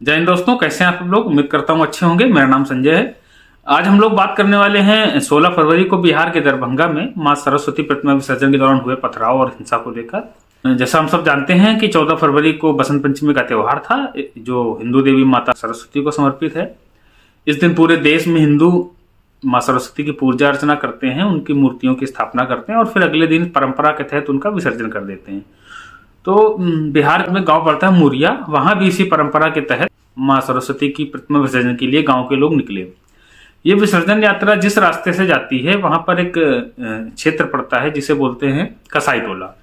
जय हिंद दोस्तों, कैसे हैं आप लोग। उम्मीद करता हूँ अच्छे होंगे। मेरा नाम संजय है। आज हम लोग बात करने वाले हैं 16 फरवरी को बिहार के दरभंगा में मां सरस्वती प्रतिमा विसर्जन के दौरान हुए पथराव और हिंसा को लेकर। जैसा हम सब जानते हैं कि 14 फरवरी को बसंत पंचमी का त्योहार था, जो हिंदू देवी माता सरस्वती को समर्पित है। इस दिन पूरे देश में हिंदू मां सरस्वती की पूजा अर्चना करते हैं, उनकी मूर्तियों की स्थापना करते हैं और फिर अगले दिन परंपरा के तहत उनका विसर्जन कर देते हैं। तो बिहार में गांव पड़ता है मुरिया, वहां भी इसी परंपरा के तहत मां सरस्वती की प्रतिमा विसर्जन के लिए गांव के लोग निकले। ये विसर्जन यात्रा जिस रास्ते से जाती है वहां पर एक क्षेत्र पड़ता है जिसे बोलते हैं कसाई टोला।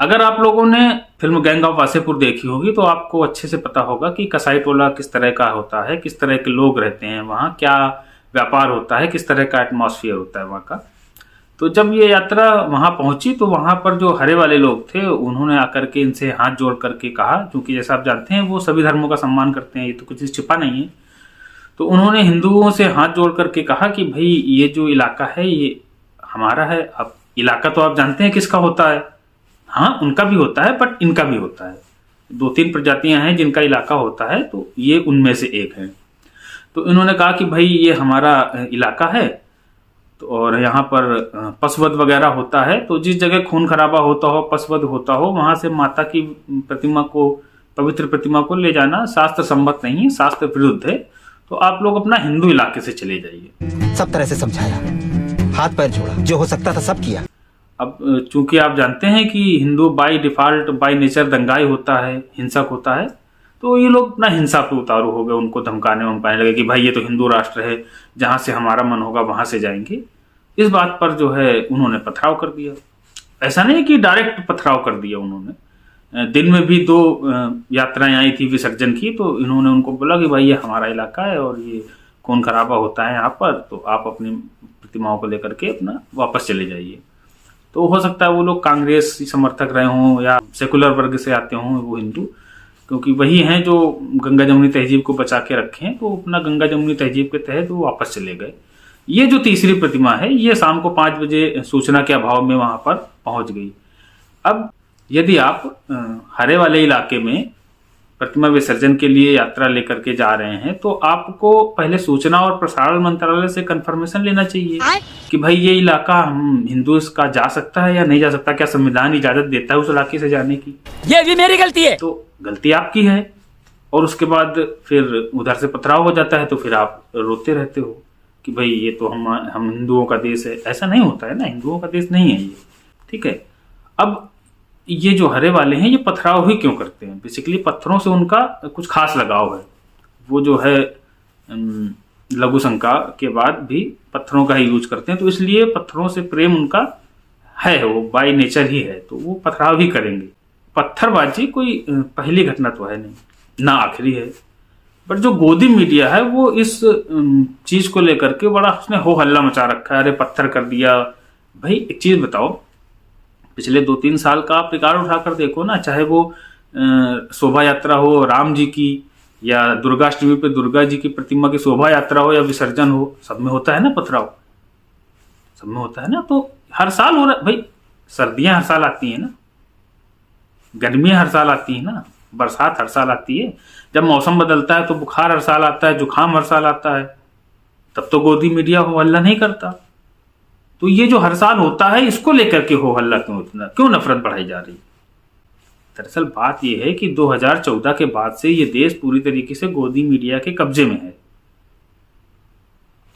अगर आप लोगों ने फिल्म गैंग ऑफ वासेपुर देखी होगी तो आपको अच्छे से पता होगा कि कसाई टोला किस तरह का होता है, किस तरह के लोग रहते हैं वहां, क्या व्यापार होता है, किस तरह का एटमॉस्फेयर होता है वहां का। तो जब ये यात्रा वहां पहुंची तो वहां पर जो हरे वाले लोग थे उन्होंने आकर के इनसे हाथ जोड़ करके कहा, क्योंकि जैसा आप जानते हैं वो सभी धर्मों का सम्मान करते हैं, ये तो कुछ छिपा नहीं है। तो उन्होंने हिंदुओं से हाथ जोड़ करके कहा कि भाई ये जो इलाका है ये हमारा है। अब इलाका तो आप जानते हैं किसका होता है, हाँ उनका भी होता है बट इनका भी होता है। 2-3 प्रजातियां हैं जिनका इलाका होता है, तो ये उनमें से एक है। तो इन्होंने कहा कि भाई ये हमारा इलाका है तो और यहाँ पर पशुवध वगैरह होता है, तो जिस जगह खून खराबा होता हो, पशुवध होता हो, वहां से माता की प्रतिमा को, पवित्र प्रतिमा को ले जाना शास्त्र सम्मत नहीं है, शास्त्र विरुद्ध है। तो आप लोग अपना हिंदू इलाके से चले जाइए। सब तरह से समझाया, हाथ पैर जोड़ा, जो हो सकता था सब किया। अब चूंकि आप जानते हैं कि Hindu by default by nature दंगाई होता है, हिंसक होता है, तो ये लोग अपना हिंसा पे उतारू हो गए, उनको धमकाने वमकाने लगे कि भाई ये तो हिंदू राष्ट्र है, जहां से हमारा मन होगा वहां से जाएंगे। इस बात पर जो है उन्होंने पथराव कर दिया। ऐसा नहीं कि डायरेक्ट पथराव कर दिया उन्होंने, दिन में भी 2 यात्राएं आई थी विसर्जन की, तो इन्होंने उनको बोला कि भाई ये हमारा इलाका है और ये खून खराबा होता है यहाँ पर, तो आप अपनी प्रतिमाओं को लेकर के अपना वापस चले जाइए। तो हो सकता है वो लोग कांग्रेस समर्थक रहे हों या सेकुलर वर्ग से आते हों वो हिंदू, क्योंकि वही हैं जो गंगा जमुनी तहजीब को बचा के रखे हैं, तो अपना गंगा जमुनी तहजीब के तहत वो वापस चले गए। ये जो तीसरी प्रतिमा है ये शाम को 5 बजे सूचना के अभाव में वहां पर पहुंच गई। अब यदि आप हरे वाले इलाके में प्रतिमा विसर्जन के लिए यात्रा लेकर के जा रहे हैं तो आपको पहले सूचना और प्रसारण मंत्रालय से कंफर्मेशन लेना चाहिए कि भाई ये इलाका हम हिंदू का जा सकता है या नहीं जा सकता, क्या संविधान इजाजत देता है उस इलाके से जाने की। ये भी मेरी गलती है। तो गलती आपकी है और उसके बाद फिर उधर से पथराव हो जाता है तो फिर आप रोते रहते हो कि भाई ये तो हम हिंदुओं का देश है। ऐसा नहीं होता है ना, हिंदुओं का देश नहीं है ये, ठीक है। अब ये जो हरे वाले हैं ये पथराव ही क्यों करते हैं, बेसिकली पत्थरों से उनका कुछ खास लगाव है। वो जो है लघु शंका के बाद भी पत्थरों का ही यूज करते हैं, तो इसलिए पत्थरों से प्रेम उनका है, वो बाय नेचर ही है, तो वो पथराव ही करेंगे। पत्थरबाजी कोई पहली घटना तो है नहीं, ना आखिरी है। बट जो गोदी मीडिया है वो इस चीज को लेकर के बड़ा उसने हो हल्ला मचा रखा है, अरे पत्थर कर दिया। भाई एक चीज बताओ, पिछले 2-3 साल का आप रिकॉर्ड उठाकर देखो ना, चाहे वो शोभा यात्रा हो राम जी की या दुर्गाष्टमी पे दुर्गा जी की प्रतिमा की शोभा यात्रा हो या विसर्जन हो, सब में होता है ना पथराव, सब में होता है ना। तो हर साल हो रहा है भाई, सर्दियां हर साल आती है ना, गर्मियां हर साल आती है ना, बरसात हर साल आती है, जब मौसम बदलता है तो बुखार हर साल आता है, जुकाम हर साल आता है, तब तो गोदी मीडिया हो हल्ला नहीं करता। तो ये जो हर साल होता है इसको लेकर के हो हल्ला क्यों नफरत बढ़ाई जा रही है। दरअसल बात यह है कि 2014 के बाद से ये देश पूरी तरीके से गोदी मीडिया के कब्जे में है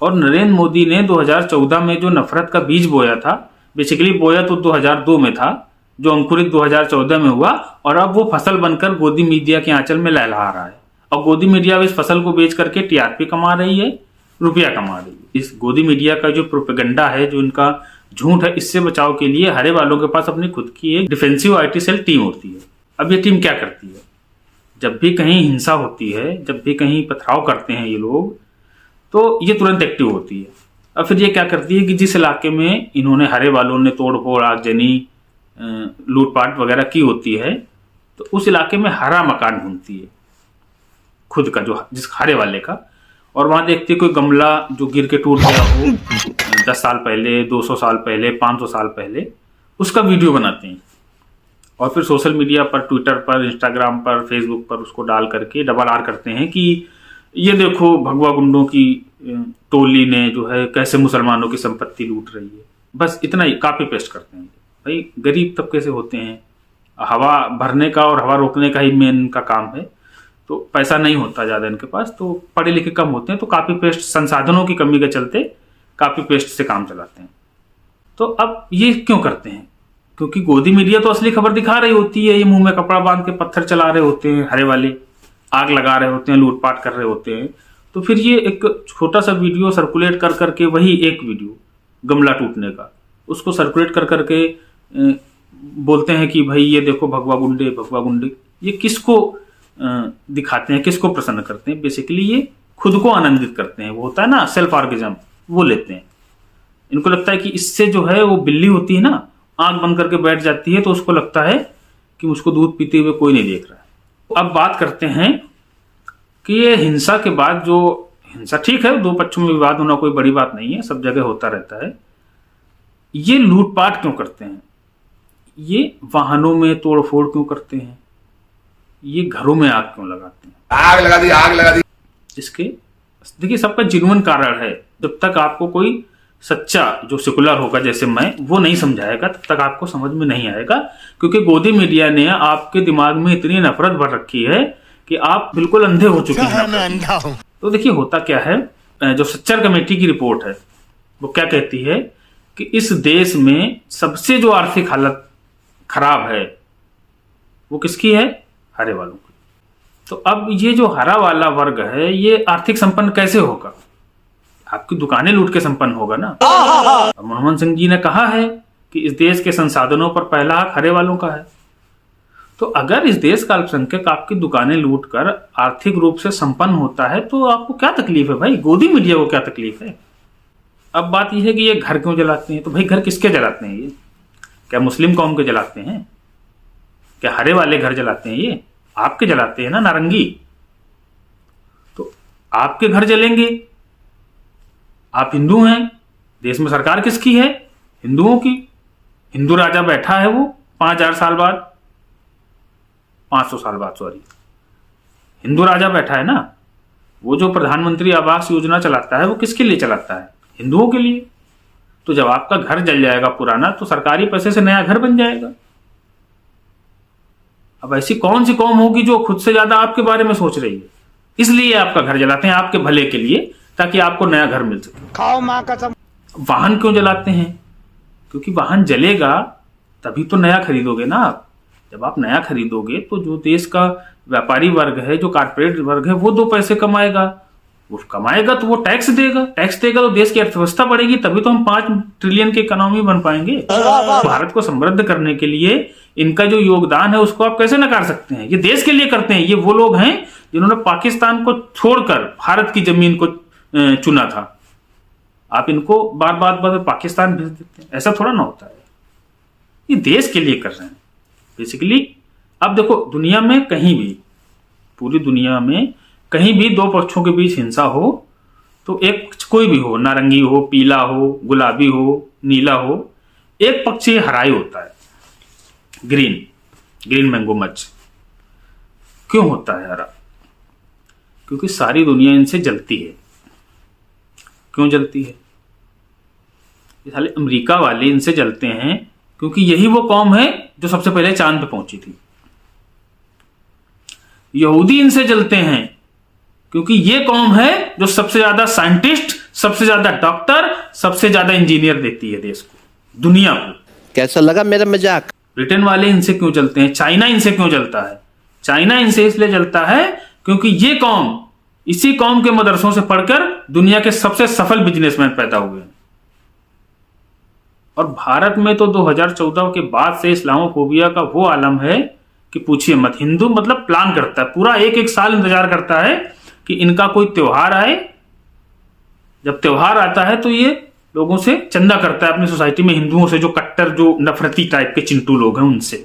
और नरेंद्र मोदी ने 2014 में जो नफरत का बीज बोया था, बेसिकली बोया तो 2002 में था, जो अंकुरित 2014 में हुआ और अब वो फसल बनकर गोदी मीडिया के आंचल में लहला रहा है। और गोदी मीडिया इस फसल को बेच करके टीआरपी कमा रही है, रुपया कमा रही है। इस गोदी मीडिया का जो प्रोपेगेंडा है, जो इनका झूठ है, इससे बचाव के लिए हरे वालों के पास अपनी खुद की एक डिफेंसिव आईटी सेल टीम होती है। अब ये टीम क्या करती है, जब भी कहीं हिंसा होती है, जब भी कहीं पथराव करते हैं ये लोग, तो ये तुरंत एक्टिव होती है। अब फिर ये क्या करती है कि जिस इलाके में इन्होंने हरे वालों ने तोड़ फोड़ आगजनी लूटपाट वगैरह की होती है, तो उस इलाके में हरा मकान ढूंढती है खुद का, जो जिस हरे वाले का, और वहां देखती है कोई गमला जो गिर के टूट गया हो 10 साल पहले, 200 साल पहले, 500 साल पहले, उसका वीडियो बनाते हैं और फिर सोशल मीडिया पर, ट्विटर पर, इंस्टाग्राम पर, फेसबुक पर उसको डाल करके डबल आर करते हैं कि ये देखो भगवा गुंडों की टोली ने जो है कैसे मुसलमानों की संपत्ति लूट रही है। बस इतना ही कॉपी पेस्ट करते हैं। भाई गरीब तबके से होते हैं, हवा भरने का और हवा रोकने का ही मेन का काम है, तो पैसा नहीं होता ज़्यादा इनके पास, तो पढ़े लिखे कम होते हैं, तो कॉपी पेस्ट, संसाधनों की कमी के चलते कॉपी पेस्ट से काम चलाते हैं। तो अब ये क्यों करते हैं? क्योंकि गोदी मीडिया तो असली खबर दिखा रही होती है, ये मुंह में कपड़ा बांध के पत्थर चला रहे होते हैं, हरे वाले आग लगा रहे होते हैं, लूटपाट कर रहे होते हैं। तो फिर ये एक छोटा सा वीडियो सर्कुलेट कर करके, वही एक वीडियो गमला टूटने का, उसको सर्कुलेट कर करके बोलते हैं कि भाई ये देखो भगवा गुंडे, भगवा गुंडे। ये किसको दिखाते हैं, किसको प्रसन्न करते हैं? बेसिकली ये खुद को आनंदित करते हैं। वो होता है ना सेल्फ ऑर्गेजम, वो लेते हैं। इनको लगता है कि इससे जो है वो बिल्ली होती है ना, आंख बंद करके बैठ जाती है, तो उसको लगता है कि मुझको दूध पीते हुए कोई नहीं देख रहा है। तो अब बात करते हैं कि ये हिंसा के बाद जो हिंसा, ठीक है, दो पक्षों में विवाद होना कोई बड़ी बात नहीं है, सब जगह होता रहता है। ये लूटपाट क्यों करते हैं? ये वाहनों में तोड़फोड़ क्यों करते हैं? ये घरों में आग क्यों लगाते हैं? आग लगा दी, आग लगा दी। इसके देखिए सबका जिन्वन कारण है। जब तक आपको कोई सच्चा जो सेकुलर होगा जैसे मैं, वो नहीं समझाएगा, तब तक आपको समझ में नहीं आएगा। क्योंकि गोदी मीडिया ने आपके दिमाग में इतनी नफरत भर रखी है कि आप बिल्कुल अंधे हो चुके हैं। मैं अंधा हूं। तो देखिए होता क्या है, जो सच्चर कमेटी की रिपोर्ट है वो क्या कहती है कि इस देश में सबसे जो आर्थिक हालत खराब है वो किसकी है? हरे वालों की। तो अब ये जो हरा वाला वर्ग है ये आर्थिक संपन्न कैसे होगा? आपकी दुकानें लूट के संपन्न होगा ना। मनमोहन सिंह जी ने कहा है कि इस देश के संसाधनों पर पहला हक हरे वालों का है। तो अगर इस देश का अल्पसंख्यक आपकी दुकानें लूट कर आर्थिक रूप से संपन्न होता है तो आपको क्या तकलीफ है भाई? गोदी मीडिया को क्या तकलीफ है? अब बात यह है कि ये घर क्यों जलाते हैं? तो भाई घर किसके जलाते हैं? ये क्या मुस्लिम कौम के जलाते हैं? क्या हरे वाले घर जलाते हैं? ये आपके जलाते हैं ना, नारंगी। तो आपके घर जलेंगे। आप हिंदू हैं, देश में सरकार किसकी है? हिंदुओं की। हिंदू राजा बैठा है वो 5000 साल बाद, 500 साल बाद, सॉरी, हिंदू राजा बैठा है ना। वो जो प्रधानमंत्री आवास योजना चलाता है वो किसके लिए चलाता है? हिंदुओं के लिए। तो जब आपका घर जल जाएगा पुराना, तो सरकारी पैसे से नया घर बन जाएगा। अब ऐसी कौन सी कौम होगी जो खुद से ज्यादा आपके बारे में सोच रही है? इसलिए आपका घर जलाते हैं, आपके भले के लिए, ताकि आपको नया घर मिल सके। खाओ मां कसम। वाहन क्यों जलाते हैं? क्योंकि वाहन जलेगा तभी तो नया खरीदोगे ना आप। जब आप नया खरीदोगे तो जो देश का व्यापारी वर्ग है, जो कारपोरेट वर्ग है, वो 2 पैसे कमाएगा। वो कमाएगा तो वो टैक्स देगा, टैक्स देगा तो देश की अर्थव्यवस्था बढ़ेगी, तभी तो हम 5 ट्रिलियन की इकोनॉमी बन पाएंगे। भारत को समृद्ध करने के लिए इनका जो योगदान है उसको आप कैसे नकार सकते हैं? ये देश के लिए करते हैं। ये वो लोग हैं जिन्होंने पाकिस्तान को छोड़कर भारत की जमीन को चुना था। आप इनको बार बार पाकिस्तान भेज देते हैं, ऐसा थोड़ा ना होता है। ये देश के लिए कर रहे हैं बेसिकली। अब देखो दुनिया में कहीं भी, पूरी दुनिया में कहीं भी 2 पक्षों के बीच हिंसा हो तो एक कोई भी हो, नारंगी हो, पीला हो, गुलाबी हो, नीला हो, एक पक्ष ये हरा ही होता है। Green mango much. क्यों होता है हरा? क्योंकि सारी दुनिया इनसे जलती है। क्यों जलती है? ये साले अमेरिका वाले इनसे जलते हैं क्योंकि यही वो कौम है जो सबसे पहले चांद पे पहुंची थी। यहूदी इनसे जलते हैं क्योंकि ये कौम है जो सबसे ज्यादा साइंटिस्ट, सबसे ज्यादा डॉक्टर, सबसे ज्यादा इंजीनियर देती है देश को, दुनिया को। कैसा लगा मेरा मजाक? ब्रिटेन वाले इनसे क्यों जलते हैं? चाइना इनसे क्यों जलता है? चाइना इनसे इसलिए जलता है क्योंकि ये कौम, इसी कौम के मदरसों से पढ़कर दुनिया के सबसे सफल बिजनेसमैन पैदा हुए। और भारत में तो 2014 के बाद से इस्लामोफोबिया का वो आलम है कि पूछिए मत। हिंदू मतलब प्लान करता है, पूरा एक साल इंतजार करता है कि इनका कोई त्योहार आए। जब त्योहार आता है तो ये लोगों से चंदा करता है अपनी सोसाइटी में, हिंदुओं से, जो कट्टर, जो नफरती टाइप के चिंटू लोग हैं उनसे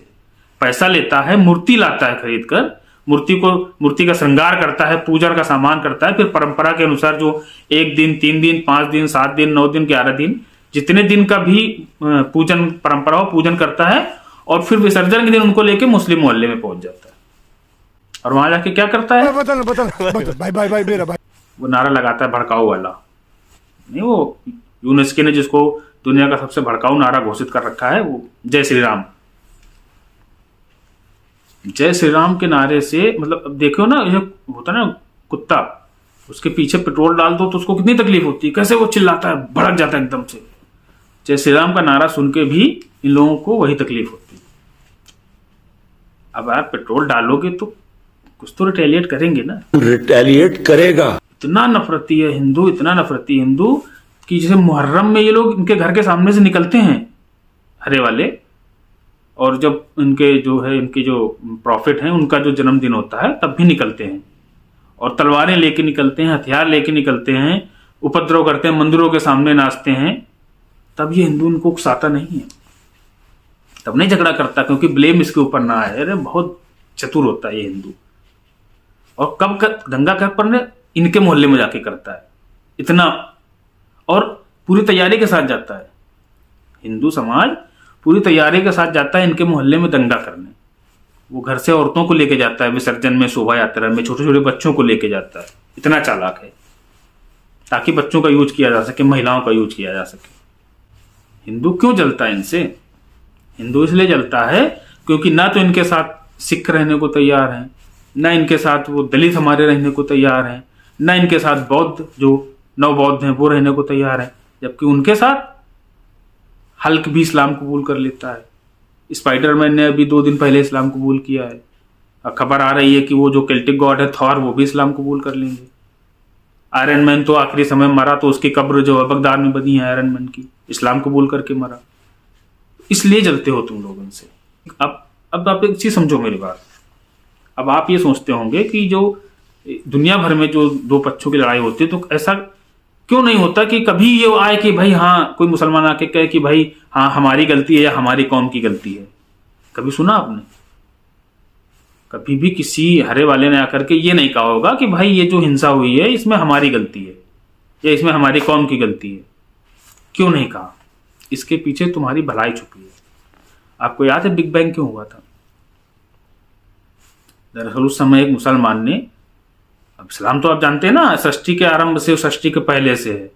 पैसा लेता है, मूर्ति लाता है खरीद कर, मूर्ति का श्रृंगार करता है, पूजा का सामान करता है। फिर परंपरा के अनुसार जो 1 दिन, 3 दिन, 5 दिन, 7 दिन, 9 दिन, 11 दिन, जितने दिन का भी पूजन परंपरा हो, पूजन करता है। और फिर विसर्जन के दिन उनको लेके मुस्लिम मोहल्ले में पहुंच जाता है और वहां जाके क्या करता है, भाई भाई भाई मेरा भाई वो नारा लगाता है भड़काऊ वाला। नहीं, वो यूनेस्को ने जिसको दुनिया का सबसे भड़काऊ नारा घोषित कर रखा है, वो जय श्री राम। जय श्री राम के नारे से मतलब अब देखो ना, ये होता है ना कुत्ता, उसके पीछे पेट्रोल डाल दो तो उसको कितनी तकलीफ होती है, कैसे वो चिल्लाता है, भड़क जाता है एकदम से। जय श्री राम का नारा सुन के भी इन लोगों को वही तकलीफ होती है। अब आप पेट्रोल डालोगे तो कुछ तो रिटेलिएट करेंगे ना, रिटेलिएट करेगा। इतना नफरती है हिंदू, इतना नफरती हिंदू कि जैसे मुहर्रम में ये लोग इनके घर के सामने से निकलते हैं हरे वाले, और जब इनके जो प्रॉफिट हैं उनका जो जन्मदिन होता है तब भी निकलते हैं और तलवारें लेके निकलते हैं, हथियार लेके निकलते हैं, उपद्रव करते हैं, मंदिरों के सामने नाचते हैं। तब ये हिंदू इनको उकसाता नहीं है, तब नहीं झगड़ा करता, क्योंकि ब्लेम इसके ऊपर ना आए। अरे बहुत चतुर होता है ये हिंदू। और कब दंगा कर पर इनके मोहल्ले में जाके करता है इतना, और पूरी तैयारी के साथ जाता है। हिंदू समाज पूरी तैयारी के साथ जाता है इनके मोहल्ले में दंगा करने। वो घर से औरतों को लेके जाता है विसर्जन में, शोभा यात्रा में, छोटे छोटे बच्चों को लेके जाता है। इतना चालाक है, ताकि बच्चों का यूज किया जा सके, महिलाओं का यूज किया जा सके। हिंदू क्यों जलता है इनसे? हिंदू इसलिए जलता है क्योंकि ना तो इनके साथ सिख रहने को तैयार हैं, ना इनके साथ वो दलित हमारे रहने को तैयार हैं, ना इनके साथ बौद्ध जो नव बौद्ध हैं वो रहने को तैयार हैं, जबकि उनके साथ हल्क भी इस्लाम कबूल कर लेता है। स्पाइडरमैन ने अभी 2 दिन पहले इस्लाम कबूल किया है। अब खबर आ रही है कि वो जो केल्टिक गॉड है थॉर, वो भी इस्लाम कबूल कर लेंगे। आयरन मैन तो आखिरी समय मरा तो उसकी कब्र जो है बगदाद में बनी है आयरन मैन की, इस्लाम कबूल करके मरा। इसलिए जलते हो तुम लोग इनसे। अब आप एक चीज समझो मेरी बात। अब आप ये सोचते होंगे कि जो दुनिया भर में जो 2 पक्षों की लड़ाई होती है तो ऐसा क्यों नहीं होता कि कभी ये आए कि भाई हाँ, कोई मुसलमान आके कहे कि भाई हाँ हमारी गलती है या हमारी कौम की गलती है? कभी सुना आपने? कभी भी किसी हरे वाले ने आकर के ये नहीं कहा होगा कि भाई ये जो हिंसा हुई है इसमें हमारी गलती है या इसमें हमारी कौम की गलती है। क्यों नहीं कहा? इसके पीछे तुम्हारी भलाई छुपी है। आपको याद है बिग बैंग क्यों हुआ था? दरअसल उस समय एक मुसलमान ने, अब इस्लाम तो आप जानते हैं ना, सृष्टि के आरंभ से, सृष्टि के पहले से है।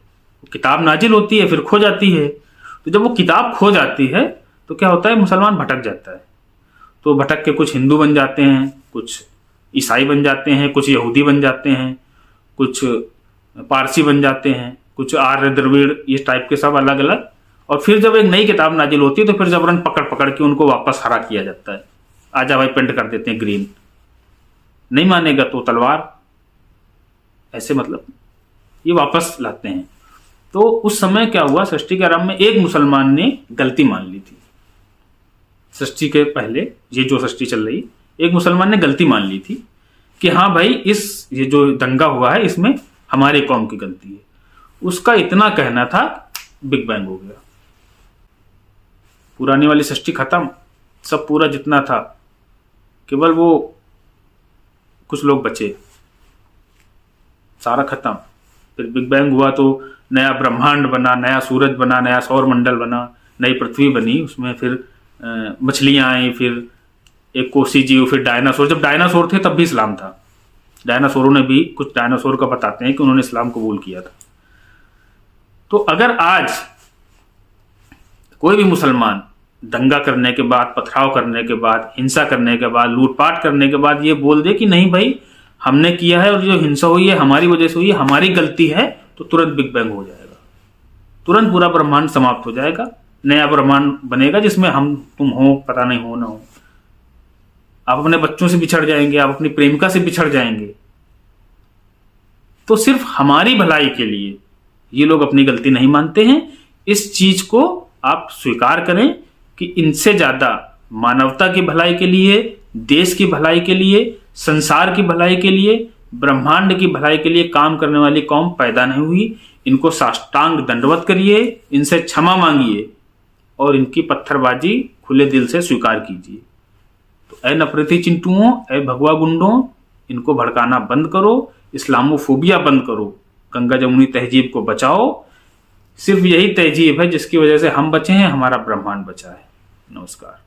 किताब नाजिल होती है फिर खो जाती है, तो जब वो किताब खो जाती है तो क्या होता है, मुसलमान भटक जाता है। तो भटक के कुछ हिंदू बन जाते हैं, कुछ ईसाई बन जाते हैं, कुछ यहूदी बन जाते हैं, कुछ पारसी बन जाते हैं, कुछ आर्य द्रविड़, ये टाइप के सब अलग अलग। और फिर जब एक नई किताब नाजिल होती है तो फिर जबरन पकड़ पकड़ के उनको वापस हरा किया जाता है। आजा भाई पेंट कर देते हैं ग्रीन, नहीं मानेगा तो तलवार, ऐसे मतलब ये वापस लाते हैं। तो उस समय क्या हुआ, सृष्टि के आरंभ में एक मुसलमान ने गलती मान ली थी। सृष्टि के पहले ये जो सृष्टि चल रही, एक मुसलमान ने गलती मान ली थी कि हाँ भाई ये जो दंगा हुआ है इसमें हमारी कौम की गलती है। उसका इतना कहना था, बिग बैंग हो गया। पुरानी वाली सृष्टि खत्म, सब पूरा जितना था, केवल वो कुछ लोग बचे, सारा खत्म। फिर बिग बैंग हुआ तो नया ब्रह्मांड बना, नया सूरज बना, नया सौर मंडल बना, नई पृथ्वी बनी, उसमें फिर मछलियां आई, फिर एक कोसी जीव, फिर डायनासोर। जब डायनासोर थे तब भी इस्लाम था। डायनासोरों ने भी, कुछ डायनासोर का बताते हैं कि उन्होंने इस्लाम कबूल किया था। तो अगर आज कोई भी मुसलमान दंगा करने के बाद, पथराव करने के बाद, हिंसा करने के बाद, लूटपाट करने के बाद ये बोल दे कि नहीं भाई हमने किया है और जो हिंसा हुई है हमारी वजह से हुई है, हमारी गलती है, तो तुरंत बिग बैंग हो जाएगा, तुरंत पूरा ब्रह्मांड समाप्त हो जाएगा, नया ब्रह्मांड बनेगा जिसमें हम तुम हो, पता नहीं हो ना हो। आप अपने बच्चों से बिछड़ जाएंगे, आप अपनी प्रेमिका से बिछड़ जाएंगे। तो सिर्फ हमारी भलाई के लिए ये लोग अपनी गलती नहीं मानते हैं। इस चीज को आप स्वीकार करें कि इनसे ज्यादा मानवता की भलाई के लिए, देश की भलाई के लिए, संसार की भलाई के लिए, ब्रह्मांड की भलाई के लिए काम करने वाली कौम पैदा नहीं हुई। इनको साष्टांग दंडवत करिए, इनसे क्षमा मांगिए और इनकी पत्थरबाजी खुले दिल से स्वीकार कीजिए। तो ऐ नफरती चिंटुओं, ऐ भगवा गुंडों, इनको भड़काना बंद करो, इस्लामोफोबिया बंद करो, गंगा जमुनी तहजीब को बचाओ। सिर्फ यही तहजीब है जिसकी वजह से हम बचे हैं, हमारा ब्रह्मांड बचा है। नमस्कार।